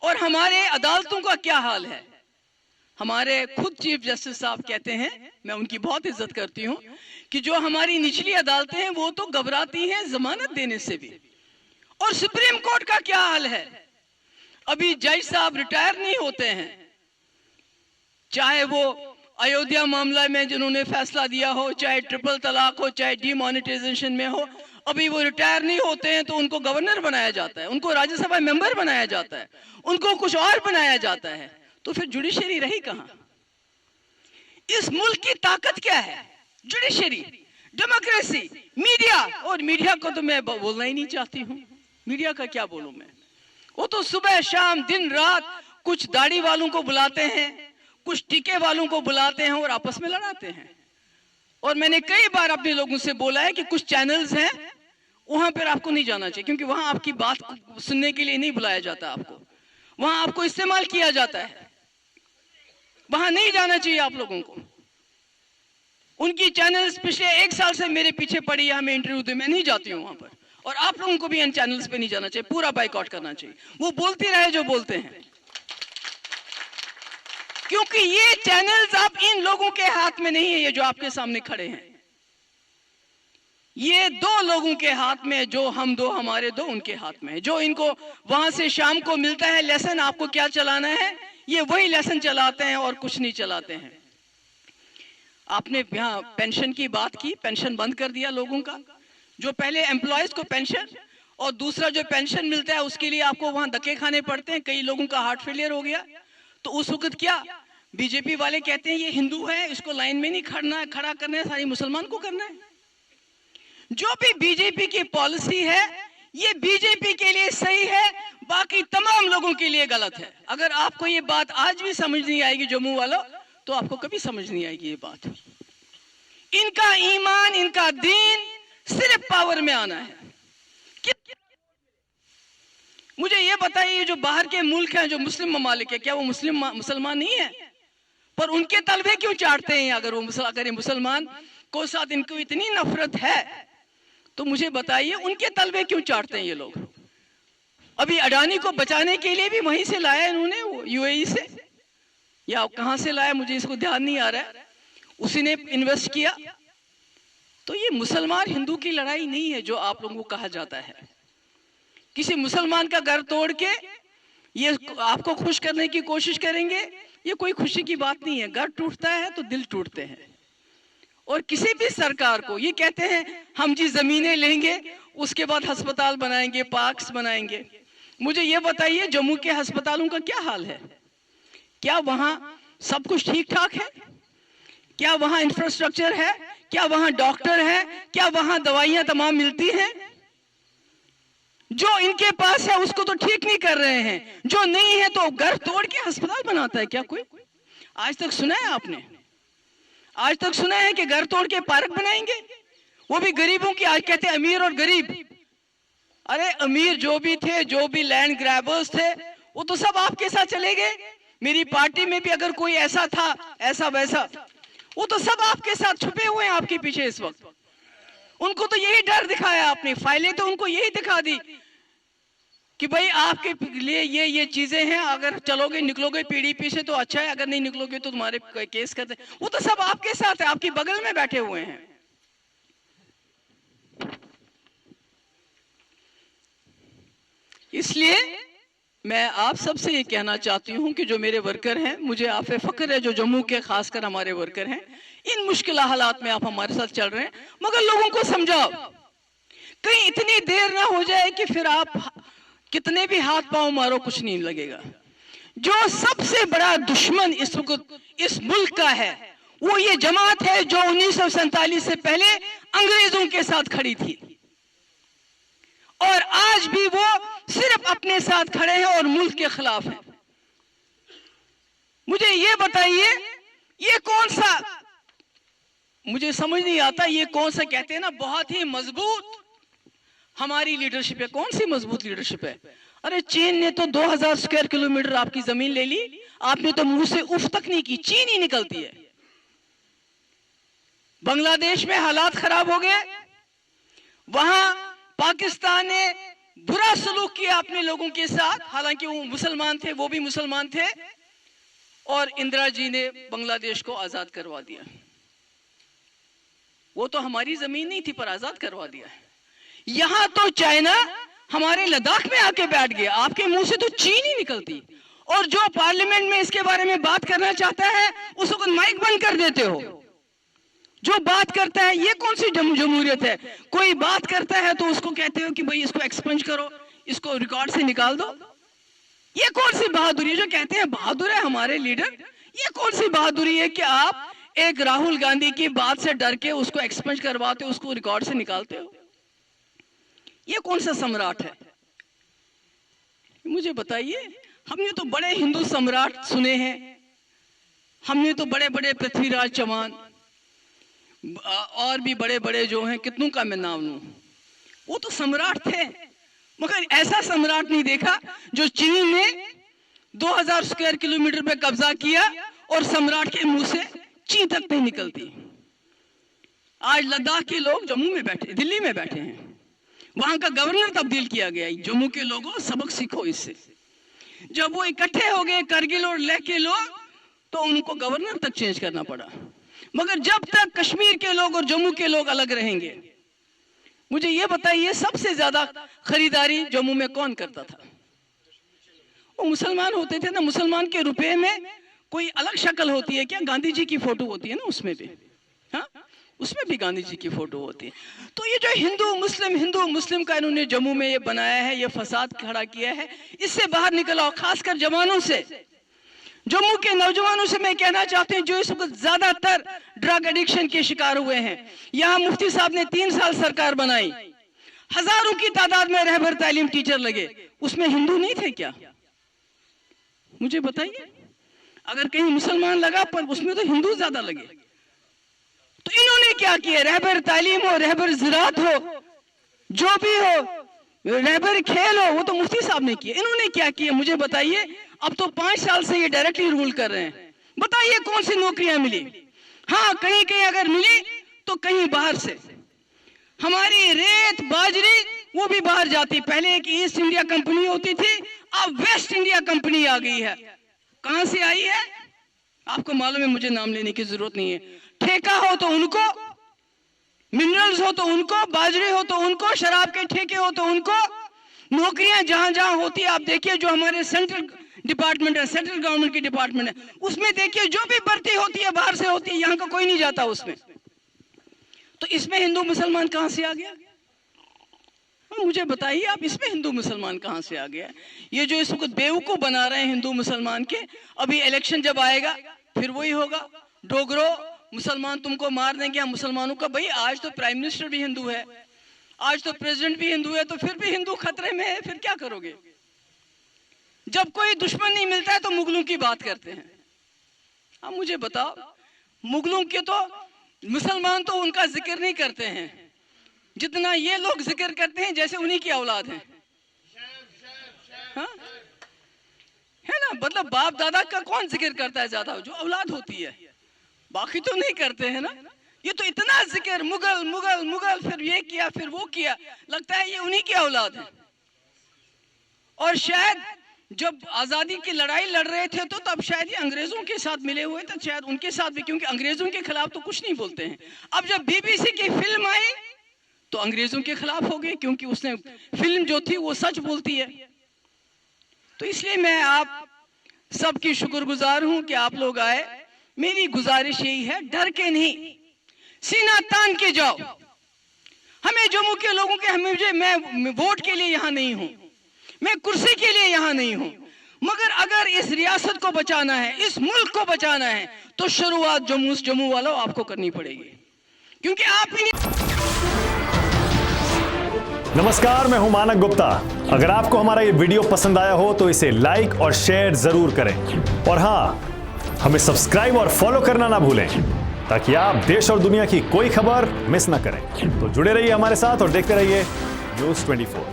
اور ہمارے عدالتوں کا کیا حال ہے؟ ہمارے خود چیف جسٹس صاحب کہتے ہیں، میں ان کی بہت عزت کرتی ہوں، کہ جو ہماری نچلی عدالتیں ہیں وہ تو گھبراتی ہیں ضمانت دینے سے بھی۔ اور سپریم کورٹ کا کیا حال ہے؟ ابھی جج صاحب ریٹائر نہیں ہوتے ہیں، چاہے وہ ایودھیا معاملہ میں جنہوں نے فیصلہ دیا ہو، چاہے ٹرپل طلاق ہو، چاہے ڈی مانیٹائزیشن میں ہو، ابھی وہ ریٹائر نہیں ہوتے ہیں تو ان کو گورنر بنایا جاتا ہے، ان کو راجیہ سبھا ممبر بنایا جاتا ہے، ان کو کچھ اور بنایا جاتا ہے، تو پھر جوڈیشری رہی کہاں؟ اس ملک کی طاقت کیا ہے؟ Judiciary, democracy, media. اور میڈیا کو تو میں بولنا ہی نہیں چاہتی ہوں، میڈیا کا کیا بولوں میں؟ وہ تو صبح شام دن رات کچھ داڑھی والوں کو بلاتے ہیں، کچھ ٹکے والوں کو بلاتے ہیں اور آپس میں لڑاتے ہیں۔ اور میں نے کئی بار اپنے لوگوں سے بولا ہے کہ کچھ چینلز ہیں وہاں پر آپ کو نہیں جانا چاہیے، کیونکہ وہاں آپ کی بات سننے کے لیے نہیں بلایا جاتا، آپ کو وہاں آپ کو استعمال کیا جاتا ہے، وہاں نہیں جانا چاہیے آپ لوگوں کو۔ ان کی چینلز پچھلے 1 سال سے میرے پیچھے پڑی ہے، ہمیں انٹرویو دے، میں نہیں جاتی ہوں وہاں پر، اور آپ لوگوں کو بھی ان چینلز پہ نہیں جانا چاہیے، پورا بائیک آؤٹ کرنا چاہیے۔ وہ بولتی رہے جو بولتے ہیں، کیونکہ یہ چینلز اب ان لوگوں کے ہاتھ میں نہیں ہے، یہ جو آپ کے سامنے کھڑے ہیں، یہ 2 لوگوں کے ہاتھ میں، جو ہم دو ہمارے دو ان کے ہاتھ میں ہے، جو ان کو وہاں سے شام کو ملتا ہے لیسن، آپ کو کیا چلانا ہے، یہ وہی لیسن چلاتے ہیں اور کچھ نہیں چلاتے ہیں۔ آپ نے یہاں پینشن کی بات کی، پینشن بند کر دیا لوگوں کا، جو پہلے امپلائیز کو پینشن اور دوسرا جو پینشن ملتا ہے اس کے لیے آپ کو وہاں دھکے کھانے پڑتے ہیں، کئی لوگوں کا ہارٹ فیلئر ہو گیا، تو اس وقت کیا بی جے پی والے کہتے ہیں یہ ہندو ہے، اس کو لائن میں نہیں کھڑا کرنا ہے، ساری مسلمان کو کرنا ہے۔ جو بھی بی جے پی کی پالیسی ہے یہ بی جے پی کے لیے صحیح ہے، باقی تمام لوگوں کے لیے غلط ہے۔ اگر آپ کو یہ بات آج بھی سمجھ نہیں آئے گی جموں والوں، تو آپ کو کبھی سمجھ نہیں آئے گی یہ بات۔ ان کا ایمان، ان کا دین صرف پاور میں آنا ہے۔ مجھے یہ بتائیے جو باہر کے ملک ہیں، جو مسلم ممالک ہیں، کیا وہ مسلمان نہیں ہیں؟ پر ان کے تلوے کیوں چاٹتے ہیں؟ اگر یہ مسلمان کو ساتھ ان کو اتنی نفرت ہے تو مجھے بتائیے ان کے تلوے کیوں چاٹتے ہیں یہ لوگ؟ ابھی اڈانی کو بچانے کے لیے بھی وہیں سے لایا انہوں نے، یو اے ای سے یا کہاں سے لایا مجھے اس کو دھیان نہیں آ رہا ہے، اسی نے انویسٹ کیا۔ تو یہ مسلمان ہندو کی لڑائی نہیں ہے جو آپ لوگوں کو کہا جاتا ہے۔ کسی مسلمان کا گھر توڑ کے یہ آپ کو خوش کرنے کی کوشش کریں گے، یہ کوئی خوشی کی بات نہیں ہے۔ گھر ٹوٹتا ہے تو دل ٹوٹتے ہیں۔ اور کسی بھی سرکار کو یہ کہتے ہیں ہم جی زمینیں لیں گے، اس کے بعد ہسپتال بنائیں گے، پارکس بنائیں گے۔ مجھے یہ بتائیے جموں کے ہسپتالوں کا کیا حال ہے؟ کیا وہاں سب کچھ ٹھیک ٹھاک ہے؟ کیا وہاں انفراسٹرکچر ہے؟ کیا وہاں ڈاکٹر ہے؟ کیا وہاں دوائیاں تمام ملتی ہیں؟ جو ان کے پاس ہے اس کو تو ٹھیک نہیں کر رہے ہیں، جو نہیں ہے تو گھر توڑ کے ہسپتال بناتا ہے کیا کوئی؟ آج تک سنا ہے آپ نے؟ آج تک سنا ہے کہ گھر توڑ کے پارک بنائیں گے؟ وہ بھی غریبوں کی، آج کہتے ہیں امیر اور غریب۔ ارے امیر جو بھی تھے، جو بھی لینڈ گریبرز تھے، وہ تو سب آپ کے ساتھ چلے گئے۔ میری پارٹی میں بھی اگر کوئی ایسا تھا، ایسا ویسا، وہ تو سب آپ کے ساتھ چھپے ہوئے ہیں آپ کے پیچھے اس وقت۔ ان کو تو یہی ڈر دکھایا آپ نے، فائلیں تو ان کو یہی دکھا دی کہ بھئی آپ کے لیے یہ چیزیں ہیں، اگر چلو گے نکلو گے پی ڈی پی سے تو اچھا ہے، اگر نہیں نکلو گے تو تمہارے کیس کرتے ہیں۔ وہ تو سب آپ کے ساتھ ہے، آپ کی بغل میں بیٹھے ہوئے ہیں۔ اس لیے میں آپ سب سے یہ کہنا چاہتی ہوں کہ جو میرے ورکر ہیں، مجھے آپ پہ فخر ہے جو جموں کے خاص کر ہمارے ورکر ہیں، ان مشکل حالات میں آپ ہمارے ساتھ چل رہے ہیں، مگر لوگوں کو سمجھاؤ، کہیں اتنی دیر نہ ہو جائے کہ پھر آپ کتنے بھی ہاتھ پاؤں مارو کچھ نہیں لگے گا۔ جو سب سے بڑا دشمن اس وقت اس ملک کا ہے وہ یہ جماعت ہے جو 1947 سے پہلے انگریزوں کے ساتھ کھڑی تھی، اور آج بھی وہ صرف اپنے ساتھ کھڑے ہیں اور ملک کے خلاف ہیں۔ مجھے یہ بتائیے یہ کون سا، مجھے سمجھ نہیں آتا یہ کون سا کہتے ہیں نا بہت ہی مضبوط ہماری لیڈرشپ ہے۔ کون سی مضبوط لیڈرشپ ہے؟ ارے چین نے تو 2000 سکوائر کلومیٹر آپ کی زمین لے لی، آپ نے تو منہ سے اف تک نہیں کی، چین ہی نکلتی ہے۔ بنگلہ دیش میں حالات خراب ہو گئے، وہاں پاکستان نے برا سلوک کیا اپنے لوگوں کے ساتھ، حالانکہ وہ مسلمان تھے، وہ بھی مسلمان تھے، اور اندرا جی نے بنگلہ دیش کو آزاد کروا دیا. وہ تو ہماری زمین نہیں تھی پر آزاد کروا دیا ہے. یہاں تو چائنا ہمارے لداخ میں آ کے بیٹھ گیا. آپ کے منہ سے تو چین ہی نکلتی، اور جو پارلیمنٹ میں اس کے بارے میں بات کرنا چاہتا ہے اس کو مائک بند کر دیتے ہو. جو بات کرتا ہے، یہ کون سی جمہوریت ہے؟ کوئی بات کرتا ہے تو اس کو کہتے ہو کہ بھئی اس کو ایکسپنج کرو، اس کو ریکارڈ سے نکال دو. یہ کون سی بہادری ہے؟ جو کہتے ہیں بہادر ہے ہمارے لیڈر، یہ کون سی بہادری ہے کہ آپ ایک راہل گاندھی کی بات سے ڈر کے اس کو ایکسپنج کرواتے ہو، اس کو ریکارڈ سے نکالتے ہو؟ یہ کون سا سمراٹ ہے؟ مجھے بتائیے. ہم نے تو بڑے ہندو سمراٹ سنے ہیں، ہم نے تو بڑے بڑے پرتھوی راج چوہان اور بھی بڑے بڑے جو ہیں، کتنوں کا میں نام لوں، وہ تو سمراٹ تھے. مگر ایسا سمراٹ نہیں دیکھا جو چین نے 2000 اسکوائر کلومیٹر پہ قبضہ کیا اور سمراٹ کے منہ سے چین تک نہیں نکلتی. آج لداخ کے لوگ جموں میں بیٹھے، دلی میں بیٹھے ہیں، وہاں کا گورنر تبدیل کیا گیا. جموں کے لوگوں سبق سیکھو اس سے. جب وہ اکٹھے ہو گئے کرگل اور لیہ کے لوگ تو ان کو گورنر تک چینج کرنا پڑا. مگر جب تک کشمیر کے لوگ اور جموں کے لوگ الگ رہیں گے. مجھے یہ بتائیے سب سے زیادہ خریداری جموں میں کون کرتا تھا؟ وہ مسلمان ہوتے تھے نا. مسلمان کے روپے میں کوئی الگ شکل ہوتی ہے کیا؟ گاندھی جی کی فوٹو ہوتی ہے نا اس میں بھی، ہاں اس میں بھی گاندھی جی کی فوٹو ہوتی ہے. تو یہ جو ہندو مسلم کا انہوں نے جموں میں یہ بنایا ہے، یہ فساد کھڑا کیا ہے، اس سے باہر نکل آؤ. خاص کر جوانوں سے، جموں کے نوجوانوں سے میں کہنا چاہتے ہیں جو اس وقت زیادہ تر ڈرگ ایڈکشن کے شکار ہوئے ہیں. یہاں مفتی صاحب نے 3 سال سرکار بنائی، ہزاروں کی تعداد میں رہبر تعلیم ٹیچر لگے، اس میں ہندو نہیں تھے کیا؟ مجھے بتائیے. اگر کہیں مسلمان لگا پر اس میں تو ہندو زیادہ لگے. تو انہوں نے کیا کیا؟ رہبر تعلیم ہو، رہبر زراعت ہو، جو بھی ہو، رہبر کھیل ہو، وہ تو مفتی صاحب نے کیا. انہوں نے کیا کیا مجھے بتائیے. اب تو 5 سال سے یہ ڈائریکٹلی رول کر رہے ہیں. بتائیے کون سی نوکریاں ملی؟ ہاں کہیں اگر ملی تو کہیں باہر سے. ہماری ریت باجری وہ بھی باہر جاتی. پہلے ایک ایسٹ انڈیا کمپنی ہوتی تھی، اب ویسٹ انڈیا کمپنی آ گئی ہے. کہاں سے آئی ہے آپ کو معلوم ہے، مجھے نام لینے کی ضرورت نہیں ہے. ٹھیکہ ہو تو ان کو، منرلز ہو تو ان کو، باجرے ہو تو ان کو، شراب کے ٹھیکے ہو تو ان کو. نوکریاں جہاں جہاں ہوتی ہے آپ دیکھیے، جو ہمارے سینٹرل ڈپارٹمنٹ ہے، سینٹرل گورنمنٹ کی ڈپارٹمنٹ ہے، اس میں دیکھیے جو بھی بھرتی ہوتی ہے باہر سے ہوتی ہے، یہاں کا کوئی نہیں جاتا اس میں. تو اس میں ہندو مسلمان کہاں سے آ گیا؟ مجھے بتائیے آپ، اس میں ہندو مسلمان کہاں سے آ گیا؟ یہ جو اس وقت بیوقوف بنا رہے ہیں ہندو مسلمان کے، ابھی الیکشن جب آئے گا پھر وہی ہوگا. ڈوگرو مسلمان تم کو مار دیں گے ہم مسلمانوں کا. بھئی آج تو پرائم منسٹر بھی ہندو ہے، آج تو پریزیڈنٹ بھی ہندو ہے، تو پھر بھی ہندو خطرے میں ہے. پھر کیا کرو گے؟ جب کوئی دشمن نہیں ملتا ہے تو مغلوں کی بات کرتے ہیں. اب مجھے بتاؤ، مغلوں کے تو مسلمان تو ان کا ذکر نہیں کرتے ہیں جتنا یہ لوگ ذکر کرتے ہیں جیسے انہی کی اولاد ہیں. ہے نا؟ مطلب باپ دادا کا کون ذکر کرتا ہے زیادہ؟ جو اولاد ہوتی ہے. باقی تو نہیں کرتے ہیں نا. یہ تو اتنا ذکر مغل مغل مغل، پھر یہ کیا پھر وہ کیا، لگتا ہے یہ انہی کی اولاد ہے. اور شاید جب آزادی کی لڑائی لڑ رہے تھے تو تب شاید یہ انگریزوں کے ساتھ ملے ہوئے تھے، شاید ان کے ساتھ بھی، کیونکہ انگریزوں کے خلاف تو کچھ نہیں بولتے ہیں. اب جب BBC کی فلم آئی تو انگریزوں کے خلاف ہو گئے، کیونکہ اس نے فلم جو تھی وہ سچ بولتی ہے. تو اس لیے میں آپ سب کی شکر گزار ہوں کہ آپ لوگ آئے. میری گزارش یہی ہے، ڈر کے نہیں، سینہ تان کے جاؤ. ہمیں جموں کے لوگوں کے، میں ووٹ کے لیے یہاں نہیں ہوں، میں کرسی کے لیے یہاں نہیں ہوں، مگر اگر اس ریاست کو بچانا ہے، اس ملک کو بچانا ہے تو شروعات جموں والوں آپ کو کرنی پڑے گی، کیونکہ آپ ہی. نمسکار، میں ہوں مانک گپتا. اگر آپ کو ہمارا یہ ویڈیو پسند آیا ہو تو اسے لائک اور شیئر ضرور کریں، اور ہاں، ہمیں سبسکرائب اور فالو کرنا نہ بھولیں تاکہ آپ دیش اور دنیا کی کوئی خبر مس نہ کریں. تو جڑے رہیے ہمارے ساتھ اور دیکھتے رہیے نیوز 24.